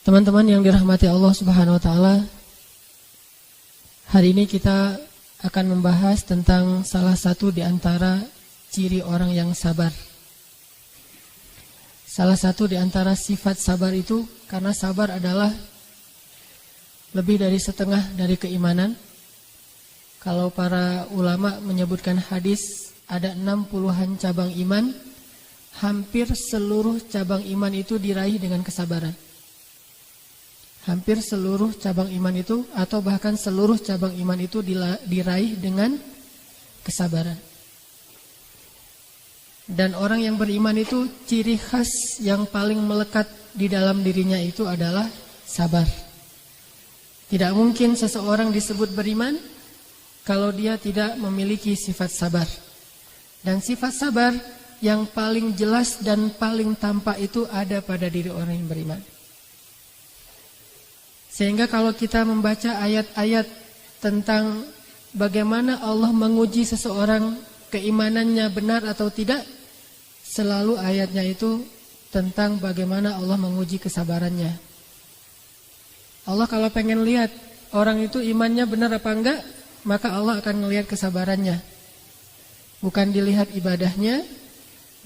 Teman-teman yang dirahmati Allah Subhanahu wa taala, hari ini kita akan membahas tentang salah satu di antara ciri orang yang sabar. Salah satu di antara sifat sabar itu, karena sabar adalah lebih dari setengah dari keimanan. Kalau para ulama menyebutkan hadis, ada 60-an cabang iman, hampir seluruh cabang iman itu diraih dengan kesabaran. Hampir seluruh cabang iman itu, atau bahkan seluruh cabang iman itu diraih dengan kesabaran. Dan orang yang beriman itu ciri khas yang paling melekat di dalam dirinya itu adalah sabar. Tidak mungkin seseorang disebut beriman kalau dia tidak memiliki sifat sabar. Dan sifat sabar yang paling jelas dan paling tampak itu ada pada diri orang yang beriman. Sehingga kalau kita membaca ayat-ayat tentang bagaimana Allah menguji seseorang keimanannya benar atau tidak, selalu ayatnya itu tentang bagaimana Allah menguji kesabarannya. Allah kalau pengen lihat orang itu imannya benar apa enggak, maka Allah akan melihat kesabarannya. Bukan dilihat ibadahnya,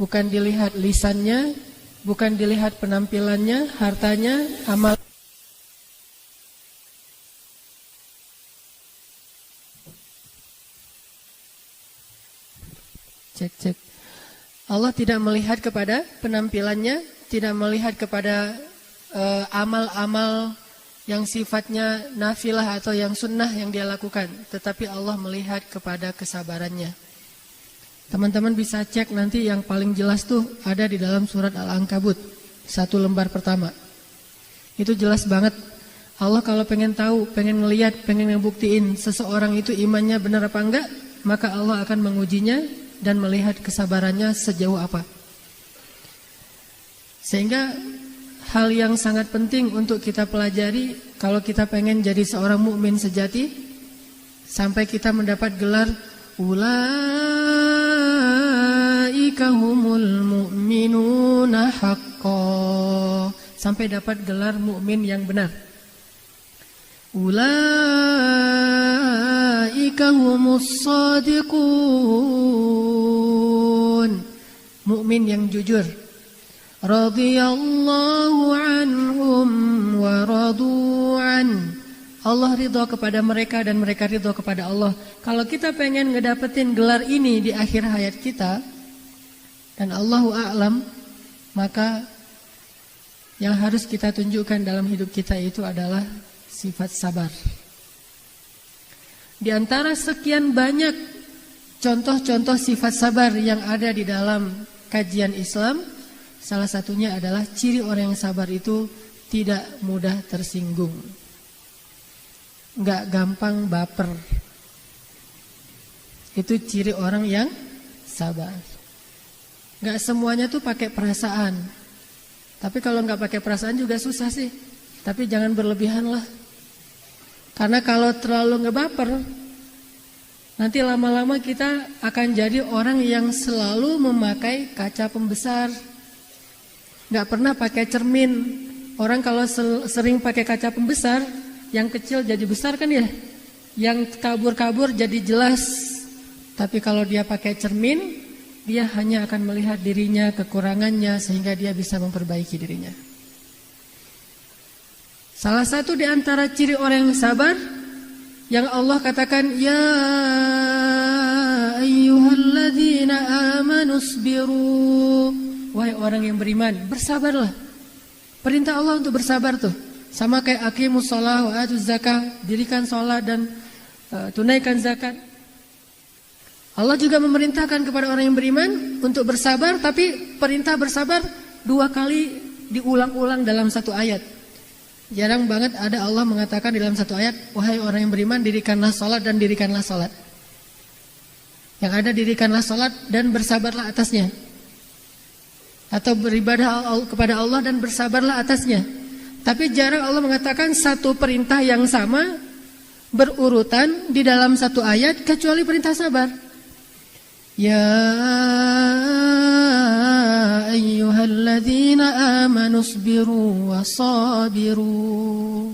bukan dilihat lisannya, bukan dilihat penampilannya, hartanya, amal. Cek. Allah tidak melihat kepada penampilannya, tidak melihat kepada amal-amal yang sifatnya nafilah atau yang sunnah yang dia lakukan, tetapi Allah melihat kepada kesabarannya. Teman-teman bisa cek nanti, yang paling jelas tuh ada di dalam surat Al-Ankabut 1 lembar pertama. Itu jelas banget. Allah kalau pengen tahu, pengen ngelihat, pengen ngebuktiin seseorang itu imannya benar apa enggak, maka Allah akan mengujinya dan melihat kesabarannya sejauh apa. Sehingga hal yang sangat penting untuk kita pelajari kalau kita pengen jadi seorang mukmin sejati, sampai kita mendapat gelar ulaika humul mu'minuna haqqan, sampai dapat gelar mukmin yang benar. Ulaika humus shadiqun, mukmin yang jujur. Radhiyallahu anhum wa radu'an, Allah ridha kepada mereka dan mereka ridha kepada Allah. Kalau kita pengen ngedapetin gelar ini di akhir hayat kita, dan Allahu a'lam, maka yang harus kita tunjukkan dalam hidup kita itu adalah sifat sabar. Di antara sekian banyak contoh-contoh sifat sabar yang ada di dalam kajian Islam, salah satunya adalah ciri orang yang sabar itu tidak mudah tersinggung, nggak gampang baper. Itu ciri orang yang sabar. Nggak semuanya tuh pakai perasaan. Tapi kalau nggak pakai perasaan juga susah sih. Tapi jangan berlebihan lah. Karena kalau terlalu ngebaper, nanti lama-lama kita akan jadi orang yang selalu memakai kaca pembesar, nggak pernah pakai cermin. Orang kalau sering pakai kaca pembesar, yang kecil jadi besar kan ya, yang kabur-kabur jadi jelas. Tapi kalau dia pakai cermin, dia hanya akan melihat dirinya, kekurangannya, sehingga dia bisa memperbaiki dirinya. Salah satu di antara ciri orang yang sabar, yang Allah katakan, ya ayyuhalladzina amanu isbiru, wahai orang yang beriman, bersabarlah. Perintah Allah untuk bersabar tuh, sama kayak aqimus shalah wa atuz zakah, dirikan salat dan tunaikan zakat. Allah juga memerintahkan kepada orang yang beriman untuk bersabar, tapi perintah bersabar 2 kali diulang-ulang dalam satu ayat. Jarang banget ada Allah mengatakan dalam satu ayat, wahai orang yang beriman, dirikanlah salat dan dirikanlah salat. Yang ada dirikanlah salat dan bersabarlah atasnya. Atau beribadah kepada Allah dan bersabarlah atasnya. Tapi jarang Allah mengatakan satu perintah yang sama berurutan di dalam satu ayat kecuali perintah sabar. Ya ayyuhal ayyuhalladzina amanu sabiru wasabiru.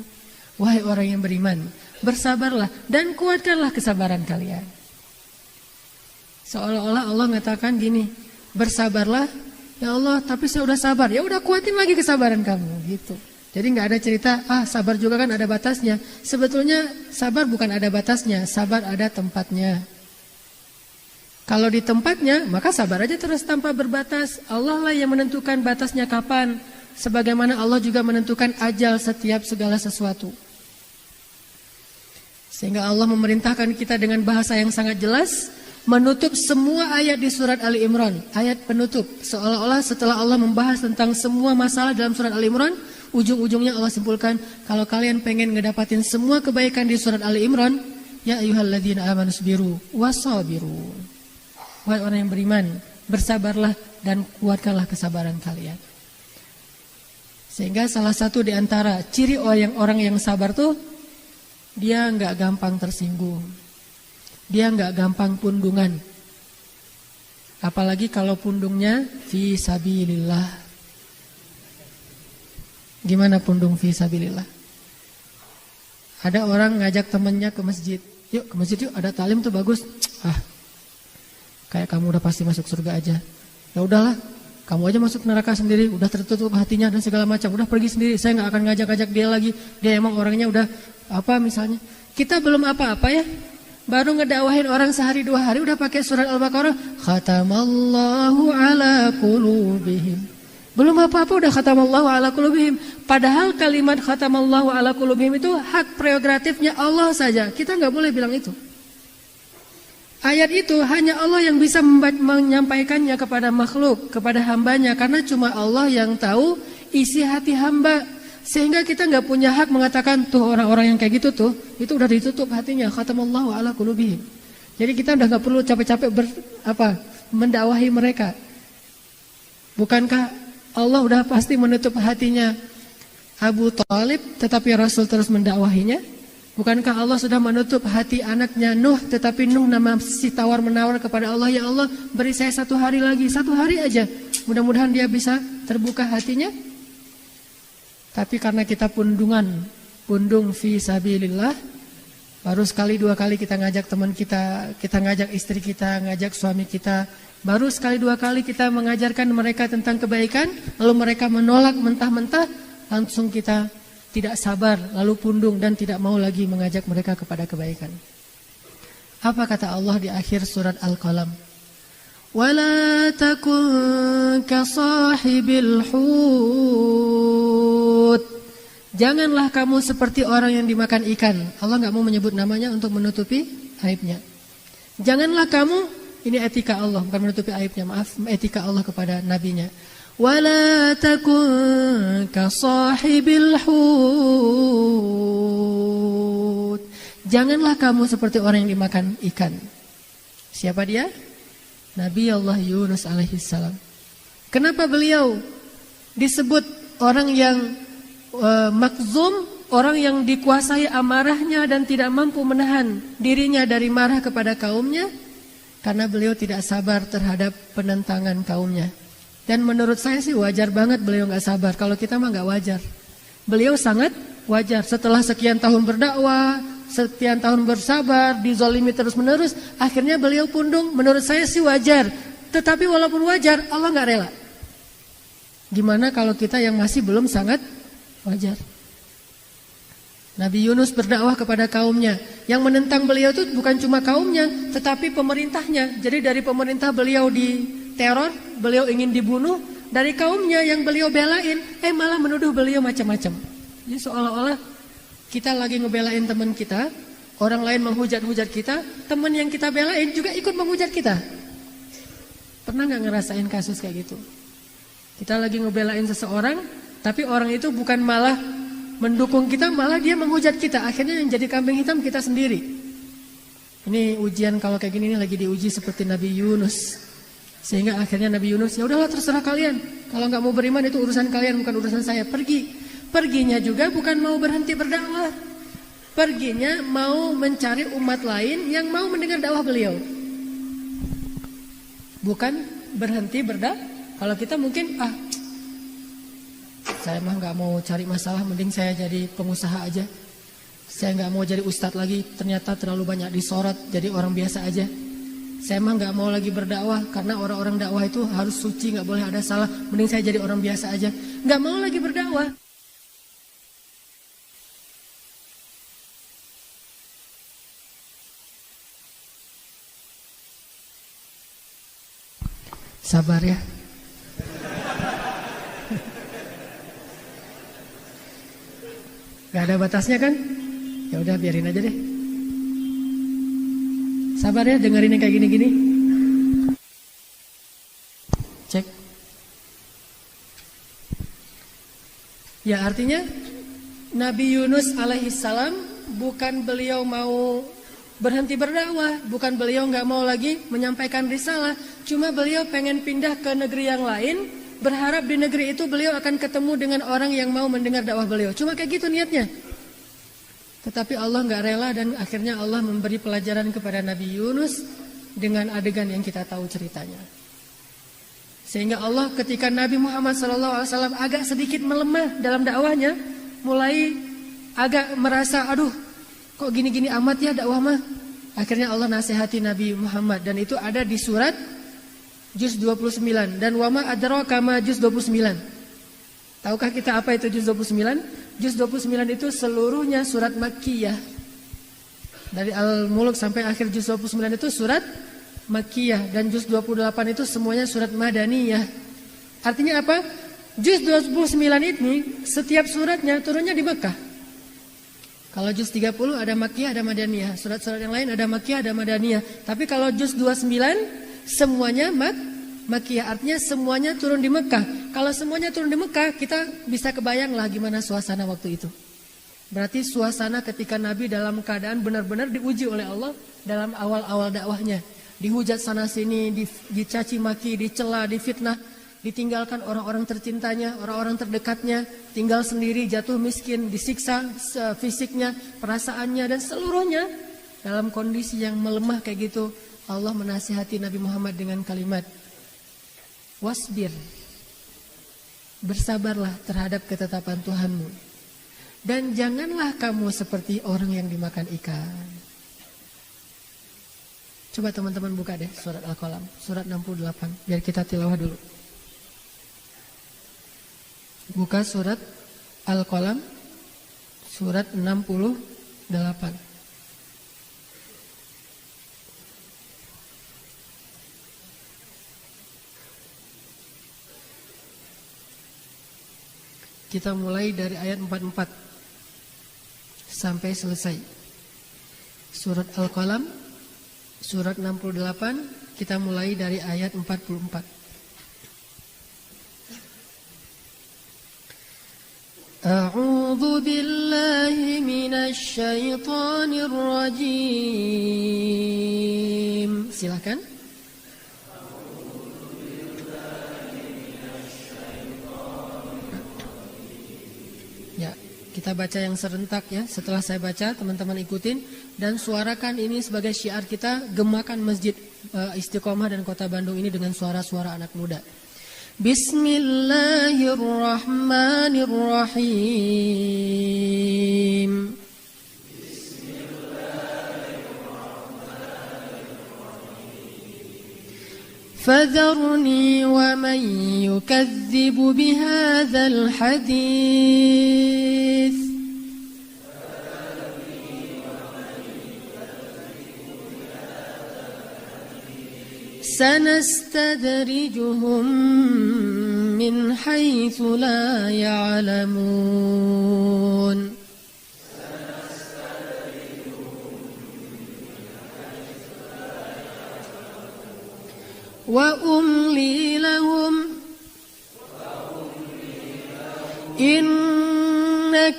Wahai orang yang beriman, bersabarlah dan kuatkanlah kesabaran kalian. Seolah-olah Allah mengatakan gini, bersabarlah, ya Allah, tapi saya udah sabar. Ya udah, kuatin lagi kesabaran kamu, gitu. Jadi nggak ada cerita, sabar juga kan ada batasnya. Sebetulnya sabar bukan ada batasnya, sabar ada tempatnya. Kalau di tempatnya, maka sabar aja terus tanpa berbatas. Allah lah yang menentukan batasnya kapan. Sebagaimana Allah juga menentukan ajal setiap segala sesuatu. Sehingga Allah memerintahkan kita dengan bahasa yang sangat jelas, menutup semua ayat di surat Ali Imran. Ayat penutup, seolah-olah setelah Allah membahas tentang semua masalah dalam surat Ali Imran, ujung-ujungnya Allah simpulkan, kalau kalian pengen ngedapatin semua kebaikan di surat Ali Imran, ya ayyuhalladzina amanu sabiru wasabiru. Wahai orang yang beriman, bersabarlah dan kuatkanlah kesabaran kalian. Sehingga salah satu di antara ciri orang yang sabar tuh, dia nggak gampang tersinggung, dia nggak gampang pundungan. Apalagi kalau pundungnya fi sabilillah. Gimana pundung fi sabilillah? Ada orang ngajak temennya ke masjid, yuk ke masjid yuk, ada talim tuh bagus. Kayak kamu udah pasti masuk surga aja. Ya udahlah, kamu aja masuk neraka sendiri, udah tertutup hatinya dan segala macam, udah pergi sendiri. Saya nggak akan ngajak-ngajak dia lagi. Dia emang orangnya udah apa misalnya. Kita belum apa-apa ya, baru ngedakwahin orang sehari 2 hari udah pakai surat Al-Baqarah. Khatamallahu ala qulubihim. Belum apa-apa udah khatamallahu ala qulubihim. Padahal kalimat khatamallahu ala qulubihim itu hak prerogatifnya Allah saja. Kita nggak boleh bilang itu. Ayat itu hanya Allah yang bisa menyampaikannya kepada makhluk, kepada hambanya. Karena cuma Allah yang tahu isi hati hamba. Sehingga kita nggak punya hak mengatakan, tuh orang-orang yang kayak gitu tuh, itu udah ditutup hatinya. Khatamallahu ala qulubihim. Jadi kita udah nggak perlu capek-capek mendakwahi mereka. Bukankah Allah udah pasti menutup hatinya Abu Thalib, tetapi Rasul terus mendakwahinya? Bukankah Allah sudah menutup hati anaknya Nuh, tetapi Nuh masih tawar-menawar kepada Allah, ya Allah beri saya 1 hari lagi, 1 hari aja, mudah-mudahan dia bisa terbuka hatinya. Tapi karena kita pundung fi sabilillah, baru sekali 2 kali kita ngajak teman kita ngajak istri kita, ngajak suami kita, baru sekali 2 kali kita mengajarkan mereka tentang kebaikan, lalu mereka menolak mentah-mentah, langsung kita tidak sabar, lalu pundung dan tidak mau lagi mengajak mereka kepada kebaikan. Apa kata Allah di akhir surat Al-Qalam? Wala takun kasahibil hut. Janganlah kamu seperti orang yang dimakan ikan. Allah nggak mau menyebut namanya untuk menutupi aibnya. Janganlah kamu, ini etika Allah, bukan menutupi aibnya, maaf, etika Allah kepada nabinya. Wala takun kasahibil hut. Janganlah kamu seperti orang yang dimakan ikan. Siapa dia? Nabi Allah Yunus alaihissalam. Kenapa beliau disebut orang yang makzum, orang yang dikuasai amarahnya dan tidak mampu menahan dirinya dari marah kepada kaumnya? Karena beliau tidak sabar terhadap penentangan kaumnya. Dan menurut saya sih wajar banget beliau gak sabar. Kalau kita mah gak wajar. Beliau sangat wajar. Setelah sekian tahun berdakwah, sekian tahun bersabar, dizalimi terus menerus, akhirnya beliau pundung. Menurut saya sih wajar. Tetapi walaupun wajar, Allah gak rela. Gimana kalau kita yang masih belum sangat wajar? Nabi Yunus berdakwah kepada kaumnya. Yang menentang beliau itu bukan cuma kaumnya, tetapi pemerintahnya. Jadi dari pemerintah beliau diteror, beliau ingin dibunuh. Dari kaumnya yang beliau belain, malah menuduh beliau macam-macam. Jadi seolah-olah kita lagi ngebelain teman kita, orang lain menghujat-hujat kita, teman yang kita belain juga ikut menghujat kita. Pernah gak ngerasain kasus kayak gitu? Kita lagi ngebelain seseorang, tapi orang itu bukan malah mendukung kita, malah dia menghujat kita. Akhirnya yang jadi kambing hitam kita sendiri. Ini ujian kalau kayak gini, ini lagi diuji seperti Nabi Yunus. Sehingga akhirnya Nabi Yunus, ya udahlah terserah kalian. Kalau nggak mau beriman itu urusan kalian, bukan urusan saya. Pergi. Perginya juga bukan mau berhenti berdakwah. Perginya mau mencari umat lain yang mau mendengar dakwah beliau. Bukan berhenti berdakwah. Kalau kita mungkin Saya mah nggak mau cari masalah, mending saya jadi pengusaha aja. Saya nggak mau jadi ustadz lagi, ternyata terlalu banyak disorot, jadi orang biasa aja. Saya mah nggak mau lagi berdakwah, karena orang-orang dakwah itu harus suci, nggak boleh ada salah. Mending saya jadi orang biasa aja, nggak mau lagi berdakwah. Sabar ya. Gak ada batasnya kan? Ya udah biarin aja deh. Sabar ya, dengerin yang kayak gini-gini. Cek. Ya artinya Nabi Yunus alaihissalam bukan beliau mau berhenti berdakwah, bukan beliau nggak mau lagi menyampaikan risalah, cuma beliau pengen pindah ke negeri yang lain, berharap di negeri itu beliau akan ketemu dengan orang yang mau mendengar dakwah beliau. Cuma kayak gitu niatnya. Tetapi Allah nggak rela dan akhirnya Allah memberi pelajaran kepada Nabi Yunus dengan adegan yang kita tahu ceritanya. Sehingga Allah ketika Nabi Muhammad SAW agak sedikit melemah dalam dakwahnya, mulai agak merasa, aduh kok gini-gini amat ya dakwah mah. Akhirnya Allah nasihati Nabi Muhammad dan itu ada di surat juz 29 dan wama adraka ma juz 29. Tahukah kita apa itu juz 29? Juz 29 itu seluruhnya surat Makkiyah. Dari Al-Mulk sampai akhir juz 29 itu surat Makkiyah dan juz 28 itu semuanya surat Madaniyah. Artinya apa? Juz 29 ini setiap suratnya turunnya di Mekah. Kalau juz 30 ada Makkiyah, ada Madaniyah. Surat-surat yang lain ada Makkiyah, ada Madaniyah. Tapi kalau juz 29 semuanya Makkiyah, artinya semuanya turun di Mekah. Kalau semuanya turun di Mekah, kita bisa kebayang lah gimana suasana waktu itu. Berarti suasana ketika Nabi dalam keadaan benar-benar diuji oleh Allah dalam awal-awal dakwahnya. Dihujat sana sini, dicaci maki, dicela, difitnah, ditinggalkan orang-orang tercintanya, orang-orang terdekatnya, tinggal sendiri, jatuh miskin, disiksa fisiknya, perasaannya dan seluruhnya dalam kondisi yang melemah kayak gitu. Allah menasihati Nabi Muhammad dengan kalimat wasbir, bersabarlah terhadap ketetapan Tuhanmu dan janganlah kamu seperti orang yang dimakan ikan. Coba teman-teman buka deh surat Al-Qalam, surat 68, biar kita tilawah dulu. Buka surat Al-Qalam, surat 68. Kita mulai dari ayat 44 sampai selesai. Surat Al-Qalam, surat 68, kita mulai dari ayat 44. A'udzu billahi minasy syaithanir rajim. Silakan. Kita baca yang serentak ya. Setelah saya baca, teman-teman ikutin dan suarakan ini sebagai syiar kita, gemakan Masjid Istiqomah dan Kota Bandung ini dengan suara-suara anak muda. Bismillahirrahmanirrahim. فذرني ومن يكذب بهذا الحديث سنستدرجهم من حيث لا يعلمون وأملي لهم إن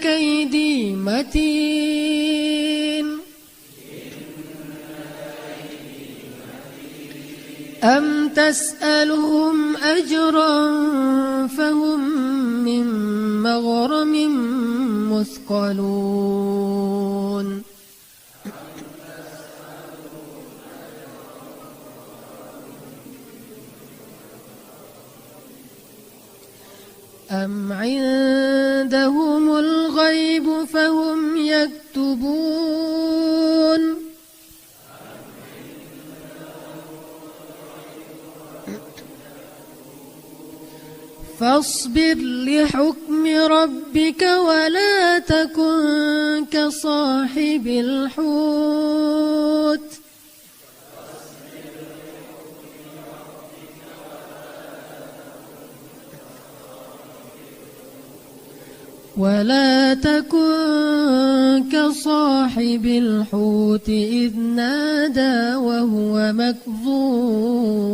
كيدي متين أم تسألهم أجرا فهم من مغرم مثقلون أم عندهم الغيب فهم يكتبون فاصبر لحكم ربك ولا تكن كصاحب الحوت ولا تكن كصاحب الحوت إذ نادى وهو مكظوم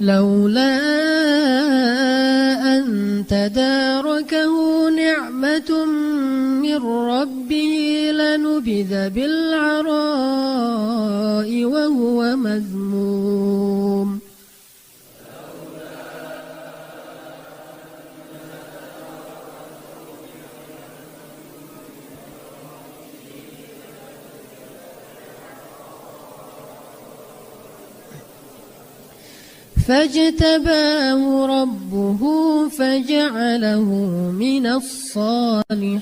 لولا أن تداركه نعمة من ربه لنبذ بالعراء وهو مذموم فاجتباه ربه فجعله من الصالحين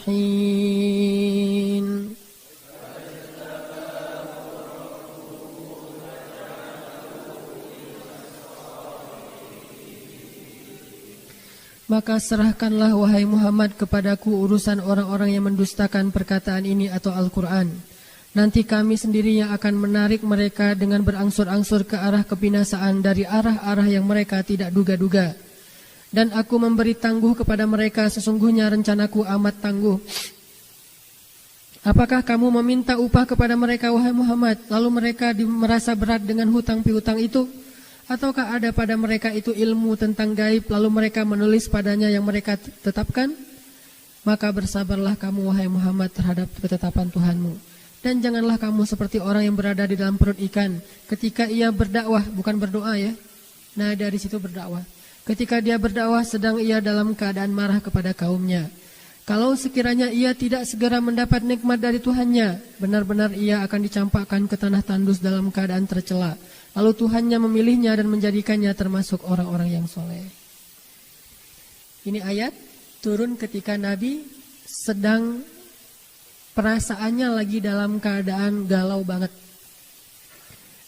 Maka serahkanlah wahai Muhammad kepadaku urusan orang-orang yang mendustakan perkataan ini atau Al-Quran. Nanti kami sendiri yang akan menarik mereka dengan berangsur-angsur ke arah kebinasaan dari arah-arah yang mereka tidak duga-duga. Dan aku memberi tangguh kepada mereka, sesungguhnya rencanaku amat tangguh. Apakah kamu meminta upah kepada mereka wahai Muhammad, lalu mereka merasa berat dengan hutang piutang itu? Ataukah ada pada mereka itu ilmu tentang gaib, lalu mereka menulis padanya yang mereka tetapkan? Maka bersabarlah kamu wahai Muhammad terhadap ketetapan Tuhanmu. Dan janganlah kamu seperti orang yang berada di dalam perut ikan ketika ia berdakwah, bukan berdoa ya. Nah dari situ berdakwah. Ketika dia berdakwah sedang ia dalam keadaan marah kepada kaumnya. Kalau sekiranya ia tidak segera mendapat nikmat dari Tuhannya, benar-benar ia akan dicampakkan ke tanah tandus dalam keadaan tercela. Lalu Tuhannya memilihnya dan menjadikannya termasuk orang-orang yang soleh. Ini ayat turun ketika Nabi sedang perasaannya lagi dalam keadaan galau banget.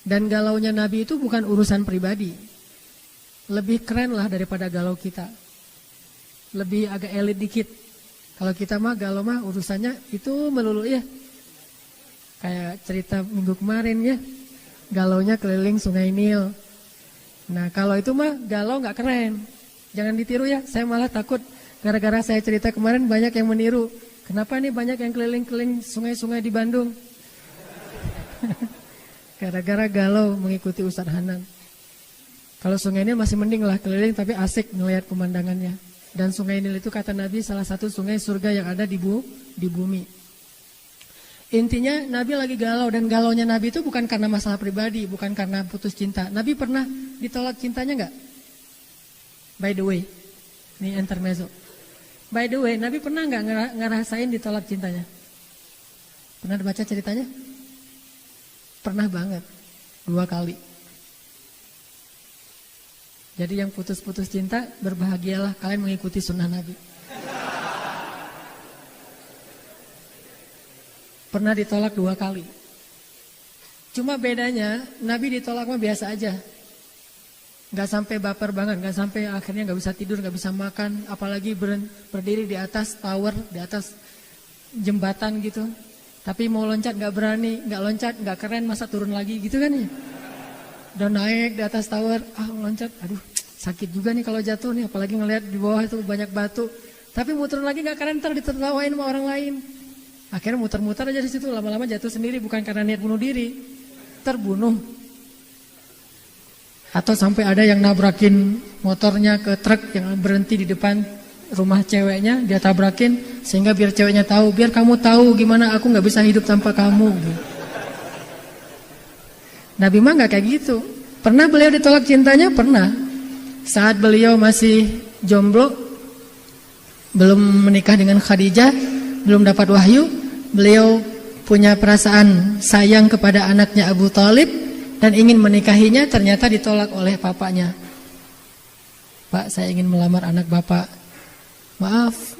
Dan galaunya Nabi itu bukan urusan pribadi. Lebih keren lah daripada galau kita. Lebih agak elit dikit. Kalau kita mah galau mah urusannya itu melulu ya. Kayak cerita minggu kemarin ya. Galaunya keliling Sungai Nil. Nah kalau itu mah galau gak keren. Jangan ditiru ya. Saya malah takut gara-gara saya cerita kemarin banyak yang meniru. Kenapa nih banyak yang keliling-keliling sungai-sungai di Bandung? Gara-gara galau mengikuti Ustadz Hanan. Kalau Sungai Nil masih mending lah keliling tapi asik ngelihat pemandangannya. Dan Sungai Nil itu kata Nabi salah satu sungai surga yang ada di bumi. Intinya Nabi lagi galau dan galaunya Nabi itu bukan karena masalah pribadi, bukan karena putus cinta. Nabi pernah ditolak cintanya enggak? By the way, ini intermezzo. By the way, Nabi pernah enggak ngerasain ditolak cintanya? Pernah baca ceritanya? Pernah banget, 2 kali. Jadi yang putus-putus cinta, berbahagialah kalian mengikuti sunnah Nabi. Pernah ditolak 2 kali. Cuma bedanya Nabi ditolak mah biasa aja. Gak sampai baper banget, gak sampai akhirnya gak bisa tidur, gak bisa makan. Apalagi berdiri di atas tower, di atas jembatan gitu. Tapi mau loncat gak berani, gak loncat, gak keren, masa turun lagi gitu kan ya. Udah naik di atas tower, loncat, aduh sakit juga nih kalau jatuh nih. Apalagi ngelihat di bawah itu banyak batu. Tapi mau turun lagi gak keren, ntar ditertawain sama orang lain. Akhirnya muter-muter aja di situ, lama-lama jatuh sendiri bukan karena niat bunuh diri, terbunuh. Atau sampai ada yang nabrakin motornya ke truk yang berhenti di depan rumah ceweknya, dia tabrakin sehingga biar ceweknya tahu, biar kamu tahu gimana aku nggak bisa hidup tanpa kamu. Nabi mah nggak kayak gitu. Pernah beliau ditolak cintanya? Pernah. Saat beliau masih jomblo, belum menikah dengan Khadijah, belum dapat wahyu, beliau punya perasaan sayang kepada anaknya Abu Thalib dan ingin menikahinya, ternyata ditolak oleh papanya. Pak, saya ingin melamar anak bapak. Maaf,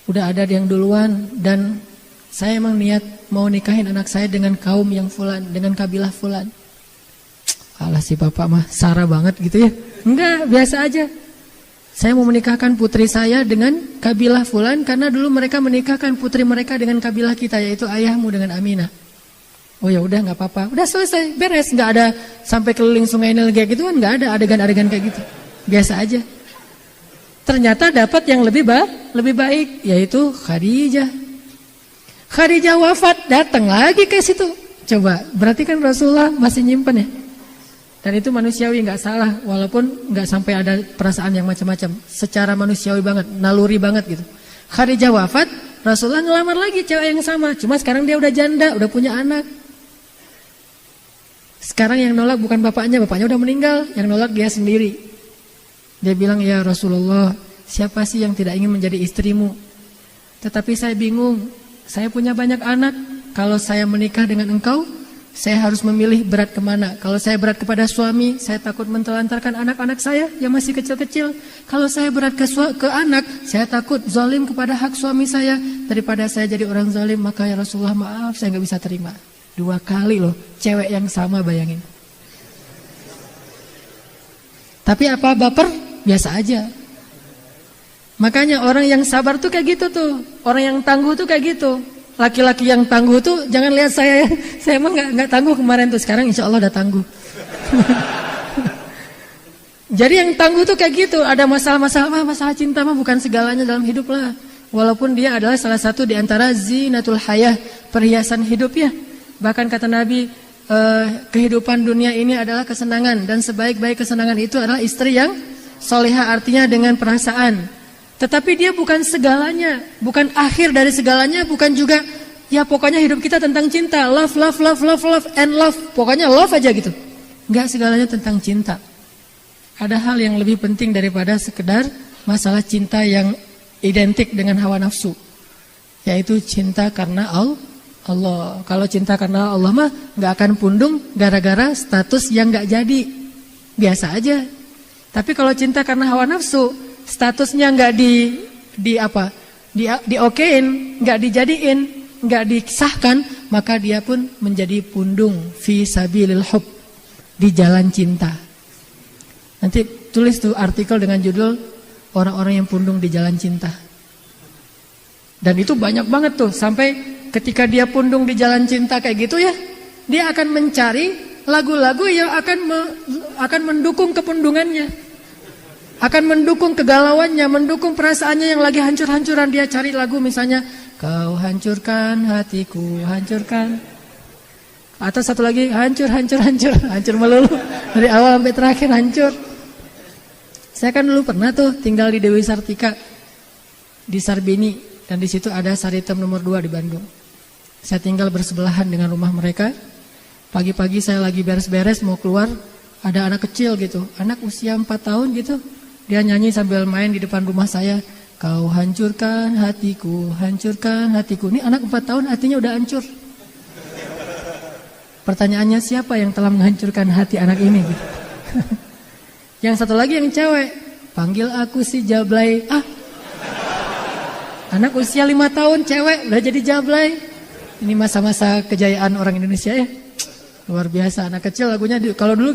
udah ada yang duluan dan saya emang niat mau nikahin anak saya dengan kaum yang fulan, dengan kabilah fulan. Alah si bapak mah sara banget gitu ya. Enggak, biasa aja. Saya mau menikahkan putri saya dengan kabilah fulan karena dulu mereka menikahkan putri mereka dengan kabilah kita, yaitu ayahmu dengan Aminah. Oh ya udah, nggak apa-apa, udah selesai, beres, nggak ada sampai keliling Sungai Nil kayak gitu kan, nggak ada adegan-adegan kayak gitu, biasa aja. Ternyata dapat yang lebih baik, yaitu Khadijah. Khadijah wafat, datang lagi ke situ. Coba, berarti kan Rasulullah masih nyimpen ya. Dan itu manusiawi, nggak salah, walaupun nggak sampai ada perasaan yang macam-macam. Secara manusiawi banget, naluri banget gitu. Khadijah wafat, Rasulullah ngelamar lagi cewek yang sama. Cuma sekarang dia udah janda, udah punya anak. Sekarang yang nolak bukan bapaknya udah meninggal, yang nolak dia sendiri. Dia bilang, ya Rasulullah, siapa sih yang tidak ingin menjadi istrimu? Tetapi saya bingung, saya punya banyak anak. Kalau saya menikah dengan engkau, saya harus memilih berat kemana. Kalau saya berat kepada suami, saya takut mentelantarkan anak-anak saya yang masih kecil-kecil. Kalau saya berat ke anak, saya takut zalim kepada hak suami saya. Daripada saya jadi orang zalim, maka ya Rasulullah maaf, saya gak bisa terima. 2 kali loh, cewek yang sama, bayangin. Tapi apa baper? Biasa aja. Makanya orang yang sabar tuh kayak gitu tuh. Orang yang tangguh tuh kayak gitu. Laki-laki yang tangguh tuh jangan lihat saya emang nggak tangguh kemarin tuh, sekarang insya Allah udah tangguh. Jadi yang tangguh tuh kayak gitu, ada masalah cinta mah bukan segalanya dalam hidup lah. Walaupun dia adalah salah satu di antara zinatul hayah, perhiasan hidup ya. Bahkan kata Nabi, kehidupan dunia ini adalah kesenangan dan sebaik-baik kesenangan itu adalah istri yang solehah, artinya dengan perasaan. Tetapi dia bukan segalanya, bukan akhir dari segalanya, bukan juga ya pokoknya hidup kita tentang cinta, love and love, pokoknya love aja gitu. Enggak segalanya tentang cinta. Ada hal yang lebih penting daripada sekedar masalah cinta yang identik dengan hawa nafsu, yaitu cinta karena Allah. Kalau cinta karena Allah mah nggak akan pundung gara-gara status yang nggak jadi, biasa aja. Tapi kalau cinta karena hawa nafsu, statusnya nggak diokein, nggak dijadiin, nggak disahkan, maka dia pun menjadi pundung fi sabilil hub, di jalan cinta. Nanti tulis tuh artikel dengan judul orang-orang yang pundung di jalan cinta. Dan itu banyak banget tuh, sampai ketika dia pundung di jalan cinta kayak gitu ya, dia akan mencari lagu-lagu yang akan mendukung kepundungannya, akan mendukung kegalauannya, mendukung perasaannya yang lagi hancur-hancuran. Dia cari lagu misalnya, kau hancurkan hatiku, hancurkan. Atau satu lagi, hancur melulu, dari awal sampai terakhir hancur. Saya kan dulu pernah tuh tinggal di Dewi Sartika, di Sarbini, dan di situ ada Saritem nomor 2 di Bandung. Saya tinggal bersebelahan dengan rumah mereka. Pagi-pagi saya lagi beres-beres mau keluar, ada anak kecil gitu, anak usia 4 tahun gitu. Dia nyanyi sambil main di depan rumah saya. Kau hancurkan hatiku, hancurkan hatiku. Ini anak 4 tahun hatinya udah hancur. Pertanyaannya, siapa yang telah menghancurkan hati anak ini gitu. Yang satu lagi yang cewek, panggil aku si Jablay. Anak usia 5 tahun cewek udah jadi Jablay. Ini masa-masa kejayaan orang Indonesia ya. Luar biasa, anak kecil lagunya. Kalau dulu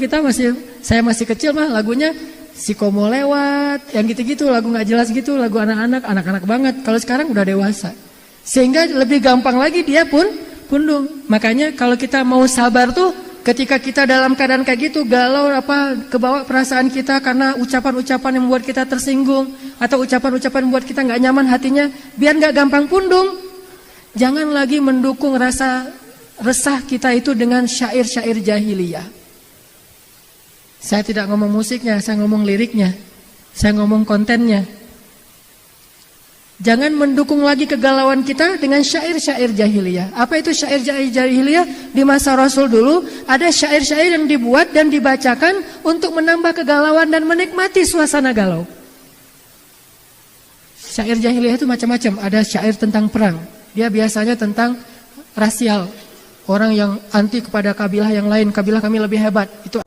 saya masih kecil mah lagunya Si Komo Lewat, yang gitu-gitu, lagu gak jelas gitu, lagu anak-anak banget. Kalau sekarang udah dewasa, sehingga lebih gampang lagi dia pun pundung. Makanya kalau kita mau sabar tuh, ketika kita dalam keadaan kayak gitu, galau kebawa perasaan kita karena ucapan-ucapan yang membuat kita tersinggung, atau ucapan-ucapan yang membuat kita gak nyaman hatinya, biar gak gampang pundung. Jangan lagi mendukung rasa resah kita itu dengan syair-syair jahiliyah. Saya tidak ngomong musiknya, saya ngomong liriknya, saya ngomong kontennya. Jangan mendukung lagi kegalauan kita dengan syair-syair jahiliyah. Apa itu syair-syair jahiliyah? Di masa Rasul dulu ada syair-syair yang dibuat dan dibacakan untuk menambah kegalauan dan menikmati suasana galau. Syair jahiliyah itu macam-macam. Ada syair tentang perang, Dia biasanya tentang rasial. Orang yang anti kepada kabilah yang lain, kabilah kami lebih hebat. Itu